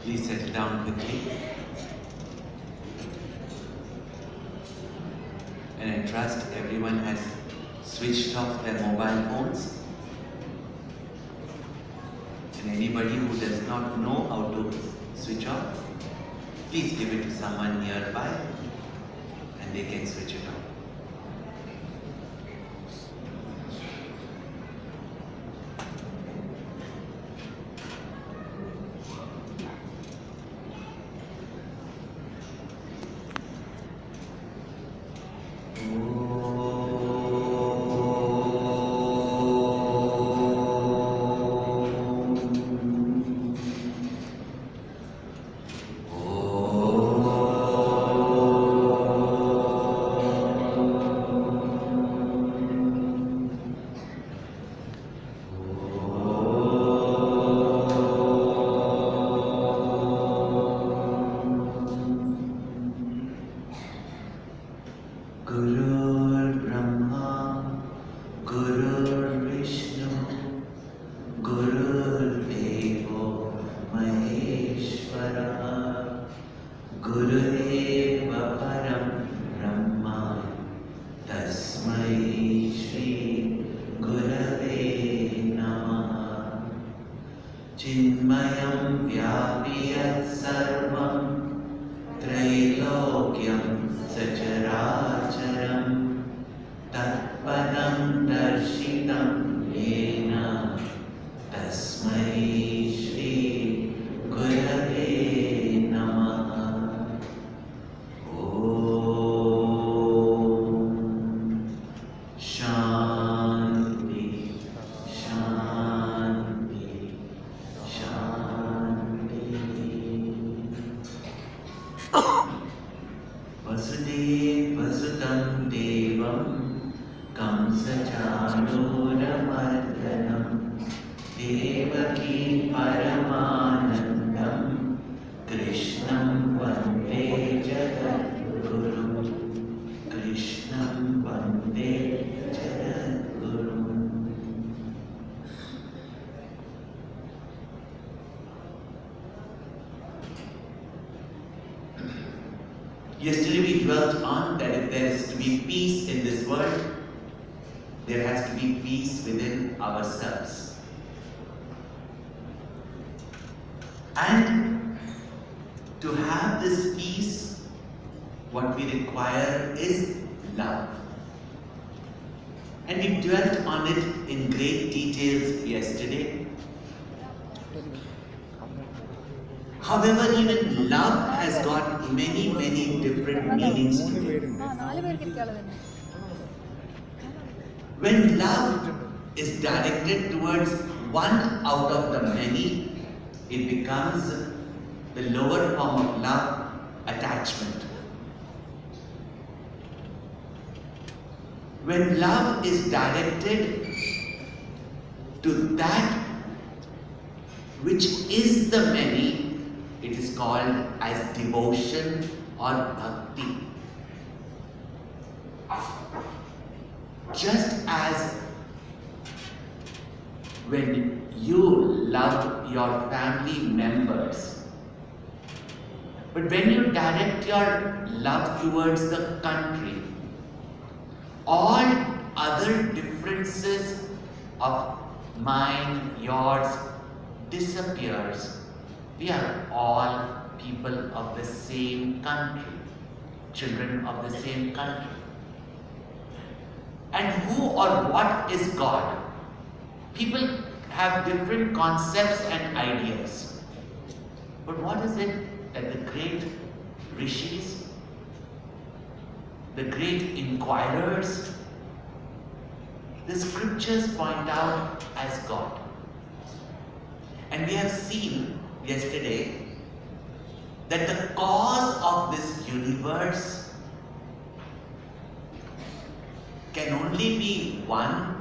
Please settle down quickly. And I trust everyone has switched off their mobile phones. And anybody who does not know how to switch off, please give it to someone nearby and they can switch it off. Chinmayam vyapiyat sarvam Trailokyam sacharacharam Tatpadam darshitam yena Tasmai Shri Gurave Namaha. Om Shanti Shanti Shanti. Vasudev Vasutam Devam Kamsachanuramardanam Devaki Paramanandam Krishnam Vande Jagadguru Krishnam Vande Jagadguru. Yesterday we dwelt on that if there is to be peace in this world, there has to be peace within ourselves. And to have this peace, what we require is love. And we dwelt on it in great details yesterday. However, even love has got many, many different meanings to it. When love is directed towards one out of the many, it becomes the lower form of love, attachment. When love is directed to that which is the many, it is called as devotion or bhakti. Just as when you love your family members, but when you direct your love towards the country, all other differences of mine, yours, disappears. We are all people of the same country, children of the same country. And who or what is God? People have different concepts and ideas. But what is it that the great rishis, the great inquirers, the scriptures point out as God? And we have seen yesterday that the cause of this universe can only be one,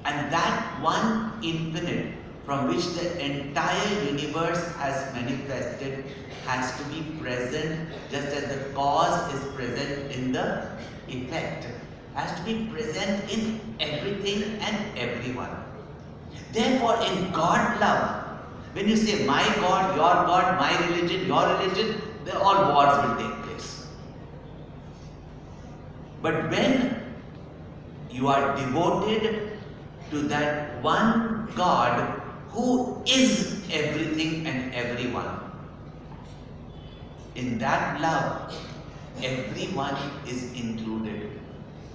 and that one infinite from which the entire universe has manifested has to be present, just as the cause is present in the effect, has to be present in everything and everyone. Therefore, in God love, When you say my God, my religion, your religion, then all wars will take place. But when you are devoted to that one God who is everything and everyone, in that love, everyone is included.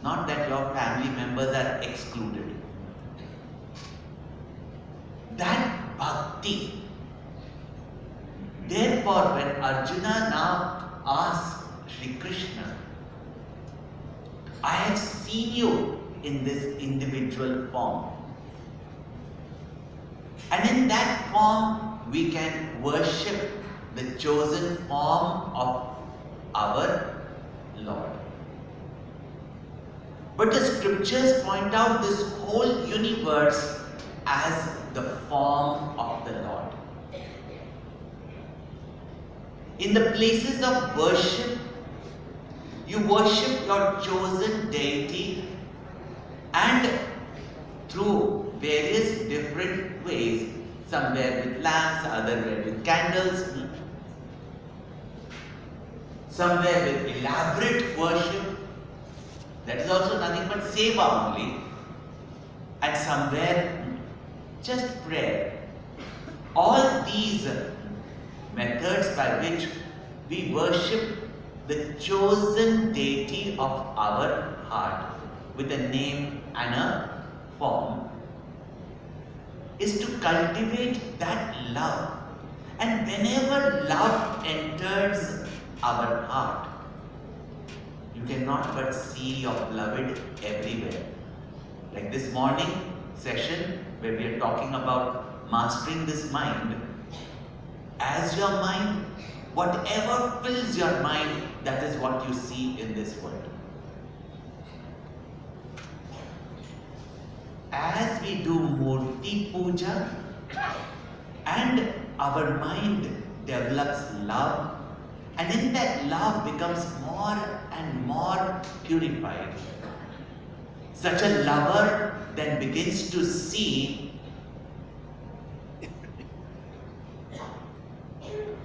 Not that your family members are excluded. That bhakti. Therefore, when Arjuna now asks Shri Krishna, I have seen you in this individual form. And in that form, we can worship the chosen form of our Lord. But the scriptures point out this whole universe as the form of the Lord. In the places of worship, you worship your chosen deity, and through various different ways, somewhere with lamps, otherwhere with candles, somewhere with elaborate worship, that is also nothing but seva only, and somewhere just prayer. All these methods by which we worship the chosen deity of our heart with a name and a form is to cultivate that love. And whenever love enters our heart, you cannot but see your beloved everywhere. Like this morning session where we are talking about mastering this mind. As your mind, whatever fills your mind, that is what you see in this world. As we do Murti Puja and our mind develops love, and in that love becomes more and more purified. Such a lover then begins to see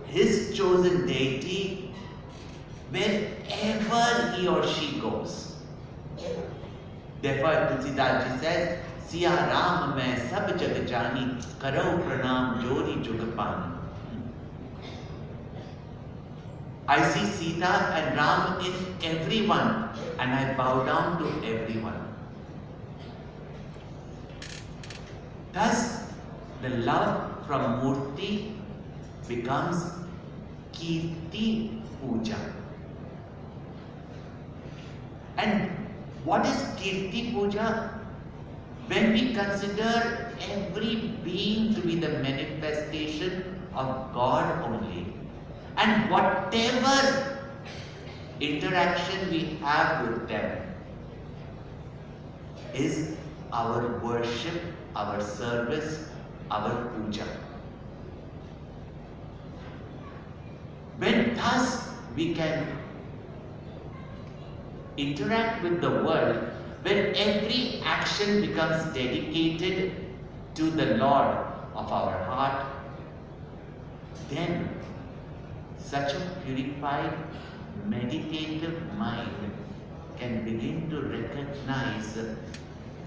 his chosen deity wherever he or she goes. Therefore, Tulsidas says, Siya Ram mein sab jag jani, karau pranam jori jugapani. I see Sita and Ram in everyone, and I bow down to everyone. Thus, the love from Murti becomes Kirti Puja. And what is Kirti Puja? When we consider every being to be the manifestation of God only, and whatever interaction we have with them is our worship, our service, our puja. When thus we can interact with the world, when every action becomes dedicated to the Lord of our heart, then such a purified, meditative mind can begin to recognize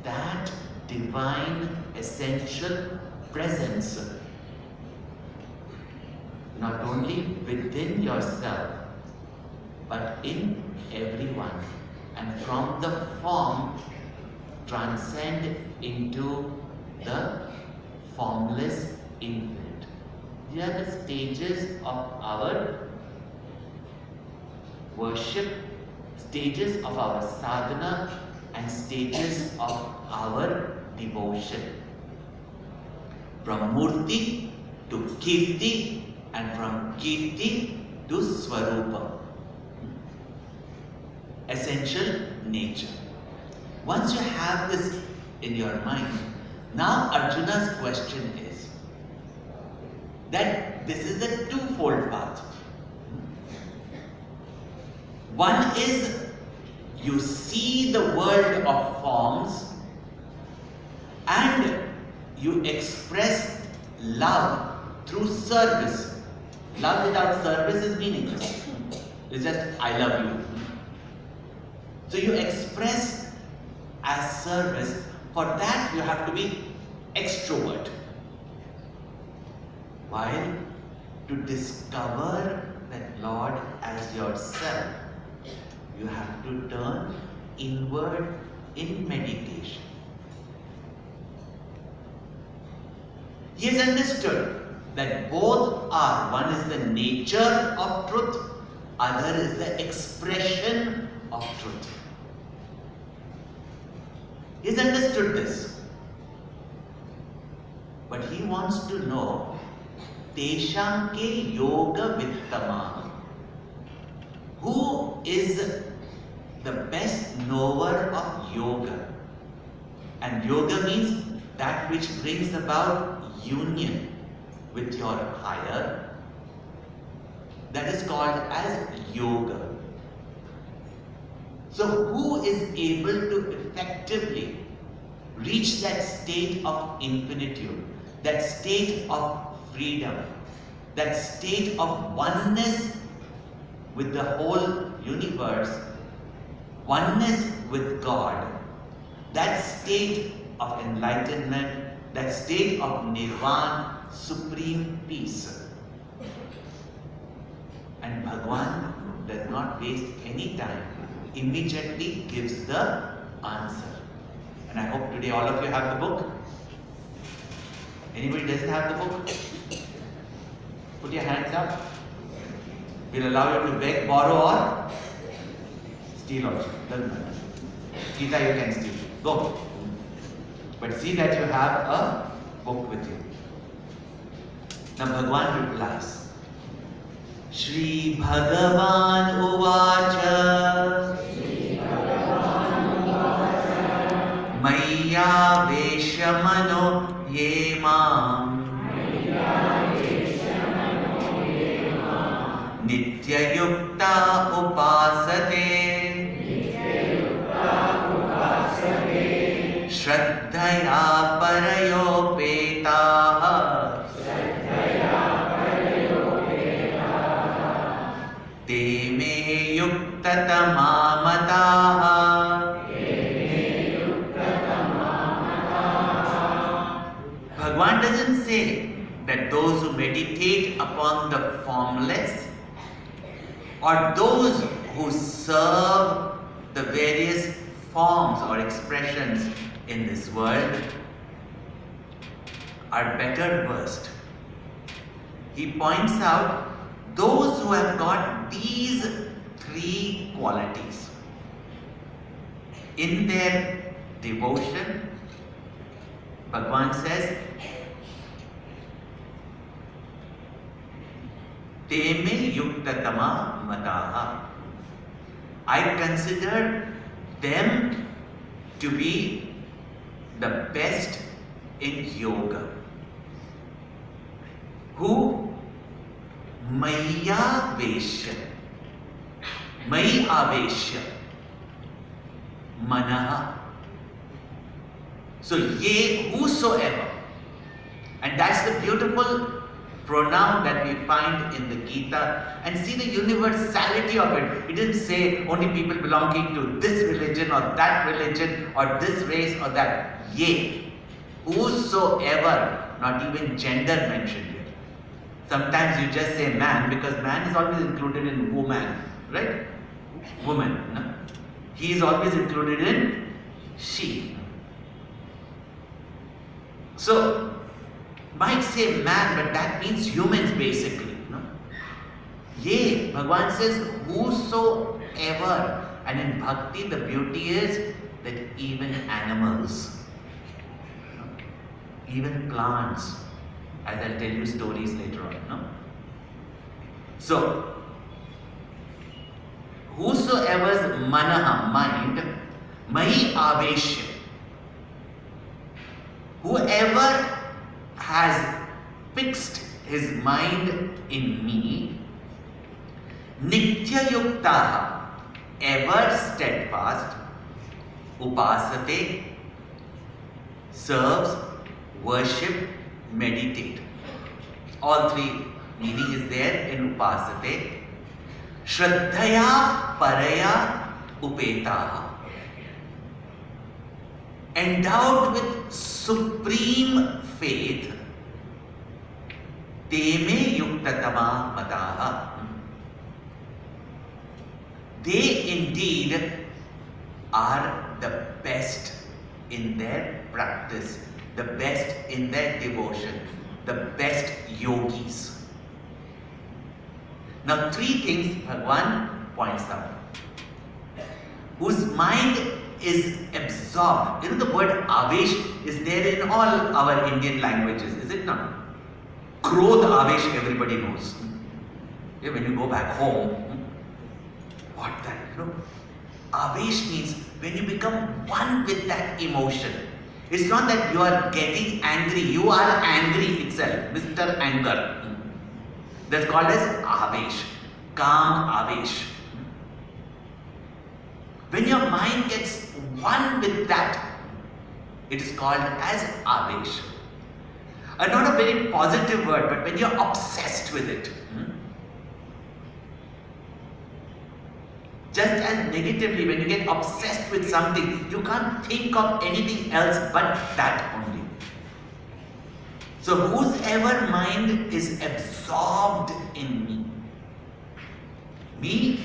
that divine, essential presence not only within yourself, but in everyone, and from the form transcend into the formless infinite. These are the stages of our worship, stages of our sadhana, and stages of our devotion. From Murti to Kirti, and from Kirti to Swarupa. Essential nature. Once you have this in your mind, now Arjuna's question is that this is a twofold path. One is you see the world of forms and you express love through service. Love without service is meaningless. It's just, I love you. So you express as service. For that you have to be extrovert. While to discover that Lord as yourself, you have to turn inward in meditation. He has understood that both are, one is the nature of truth, other is the expression of truth. He has understood this. But he wants to know, Tesham ke yoga vittama. Who is the best knower of yoga? And yoga means that which brings about union with your higher. That is called as yoga. So who is able to effectively reach that state of infinitude, that state of freedom, that state of oneness with the whole universe, oneness with God, that state of enlightenment, that state of nirvana, supreme peace. And Bhagwan does not waste any time, immediately gives the answer. And I hope today all of you have the book. Anybody doesn't have the book? Put your hands up. We'll allow you to beg, borrow or steal also. Doesn't matter. Gita you can steal. Go. But see that you have a book with you. Now Bhagwan replies. Shri Bhagavan Uvacha Maya Veshamano Yemam Nitya Yukta Upasate Shraddhaya Parayopetaha Te me yuktatama mataha. Bhagwan doesn't say that those who meditate upon the formless or those who serve the various forms or expressions in this world are better versed. He points out those who have got these three qualities in their devotion, Bhagwan says, Teme yuktatama mataha. I consider them to be the best in yoga. Who? Maya Vesha. Mai Avesha. Manaha. So ye whosoever. And that's the beautiful pronoun that we find in the Gita. And see the universality of it. It didn't say only people belonging to this religion or that religion or this race or that. Ye. Whosoever. Not even gender mentioned here. Sometimes you just say man because man is always included in woman, right? Woman. No? He is always included in she. So, might say man, but that means humans basically. No? Ye, Bhagwan says whosoever. And in bhakti the beauty is that even animals, even plants, as I'll tell you stories later on. No? So, whosoever's manaha, mind, mai aveshya, whoever has fixed his mind in me, nitya yuktaha, ever steadfast, upasate, serves, worship, meditate. All three meaning is there in upasate. Shraddhaya paraya upetaha. Endowed with supreme faith, teme yuktatama mataha. They indeed are the best in their practice, the best in their devotion, the best yogis. Now, three things Bhagavan points out. Whose mind is absorbed. You know, the word avesh is there in all our Indian languages, is it not? Krodh avesh, everybody knows. Yeah, when you go back home, what that, you know? Avesh means when you become one with that emotion. It's not that you are getting angry, you are angry itself, Mr. Anger. That's called as avesh, calm avesh. When your mind gets one with that, it is called as avesh. Not a very positive word, but when you're obsessed with it. Just as negatively, when you get obsessed with something, you can't think of anything else but that only. So whosever mind is absorbed in me,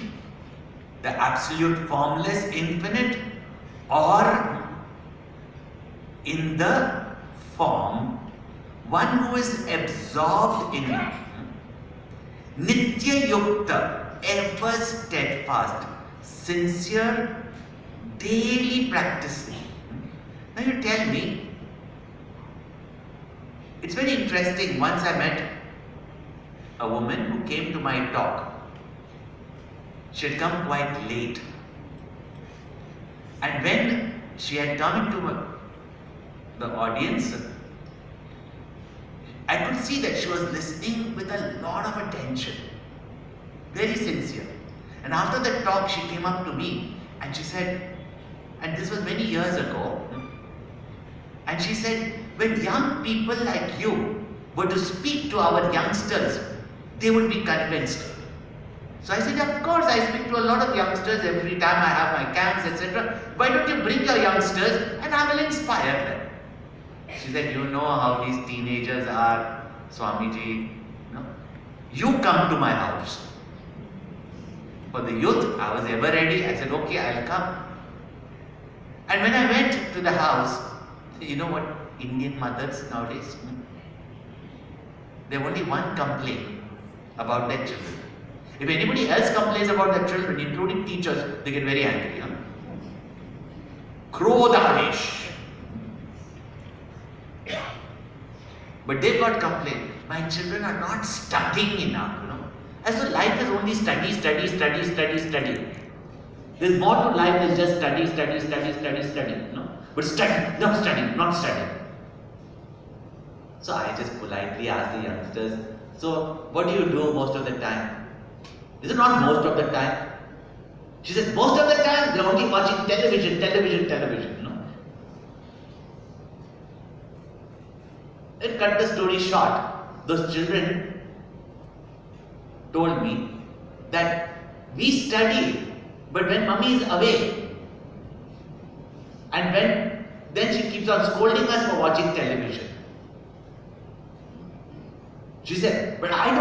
the absolute formless infinite, or in the form, one who is absorbed in me, nitya yukta, ever steadfast, sincere, daily practicing. Now you tell me, it's very interesting. Once I met a woman who came to my talk. She had come quite late. And when she had come into the audience, I could see that she was listening with a lot of attention. Very sincere. And after that talk, she came up to me and she said, and this was many years ago, and she said, when young people like you were to speak to our youngsters, they would be convinced. So I said, of course, I speak to a lot of youngsters every time I have my camps, etc. Why don't you bring your youngsters and I will inspire them? She said, you know how these teenagers are, Swamiji. No? You come to my house. For the youth, I was ever ready. I said, okay, I'll come. And when I went to the house, you know what Indian mothers nowadays? They have only one complaint about their children. If anybody else complains about their children, including teachers, they get very angry. Huh? Krodhavesh. But they've got complaint. My children are not studying enough. You know? As though life is only study, study, study, study, study. There's more to life than just study, study, study, study, study. No? But study, not study, not study. So I just politely asked the youngsters, so what do you do most of the time? Is it not most of the time? She says, most of the time they're only watching television, television, television. No? It cut the story short. Those children told me that we study, but when mummy is away, and then she keeps on scolding us for watching television. She said, but I don't